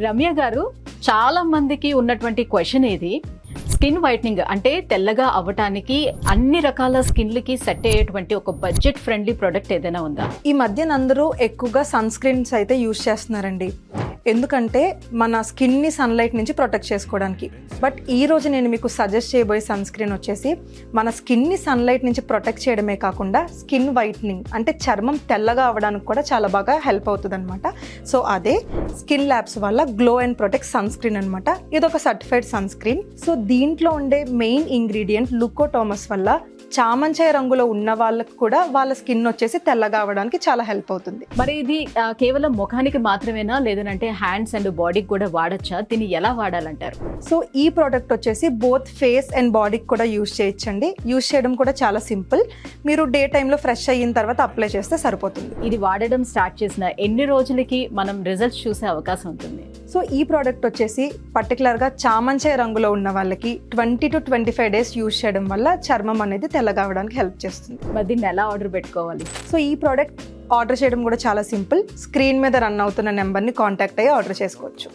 రమ్య గారు, చాలా మందికి ఉన్నటువంటి క్వశ్చన్ ఇది, స్కిన్ వైట్నింగ్ అంటే తెల్లగా అవ్వటానికి అన్ని రకాల స్కిన్లకి సెట్ అయ్యేటువంటి ఒక బడ్జెట్ ఫ్రెండ్లీ ప్రొడక్ట్ ఏదైనా ఉందా? ఈ మధ్యన అందరూ ఎక్కువగా సన్ స్క్రీన్స్ అయితే యూజ్ చేస్తున్నారండి, ఎందుకంటే మన స్కిన్ని సన్లైట్ నుంచి ప్రొటెక్ట్ చేసుకోవడానికి. బట్ ఈ రోజు నేను మీకు సజెస్ట్ చేయబోయే సన్ స్క్రీన్ వచ్చేసి మన స్కిన్ని సన్లైట్ నుంచి ప్రొటెక్ట్ చేయడమే కాకుండా స్కిన్ వైట్నింగ్ అంటే చర్మం తెల్లగా అవ్వడానికి కూడా చాలా బాగా హెల్ప్ అవుతుంది అనమాట. సో అదే స్కిన్ ల్యాబ్స్ వల్ల glow and protect sunscreen అనమాట. ఇది ఒక సర్టిఫైడ్ సన్ స్క్రీన్. సో దీంట్లో ఉండే మెయిన్ ఇంగ్రీడియంట్ లుకోటోమస్ వల్ల చామంచాయ రంగులో ఉన్న వాళ్ళకు కూడా వాళ్ళ స్కిన్ వచ్చేసి తెల్లగా అవ్వడానికి చాలా హెల్ప్ అవుతుంది. మరి ఇది కేవలం ముఖానికి మాత్రమేనా, లేదంటే హ్యాండ్స్ అండ్ బాడీకి కూడా వాడచ్చా? దీన్ని ఎలా వాడాలంటారు? సో ఈ ప్రోడక్ట్ వచ్చేసి బోత్ ఫేస్ అండ్ బాడీకి కూడా యూజ్ చేయొచ్చండి. యూజ్ చేయడం కూడా చాలా సింపుల్. మీరు డే టైంలో ఫ్రెష్ అయిన తర్వాత అప్లై చేస్తే సరిపోతుంది. ఇది వాడడం స్టార్ట్ చేసిన ఎన్ని రోజులకి మనం రిజల్ట్స్ చూసే అవకాశం ఉంటుంది? సో ఈ ప్రోడక్ట్ వచ్చేసి పర్టికులర్గా చామంచాయ రంగులో ఉన్న వాళ్ళకి 20 to 25 days యూజ్ చేయడం వల్ల చర్మం అనేది తెల్లగా అవ్వడానికి హెల్ప్ చేస్తుంది. మరి దీన్ని ఎలా ఆర్డర్ పెట్టుకోవాలి? సో ఈ ప్రోడక్ట్ ఆర్డర్ చేయడం కూడా చాలా సింపుల్. స్క్రీన్ మీద రన్ అవుతున్న నెంబర్ని కాంటాక్ట్ అయ్యి ఆర్డర్ చేసుకోవచ్చు.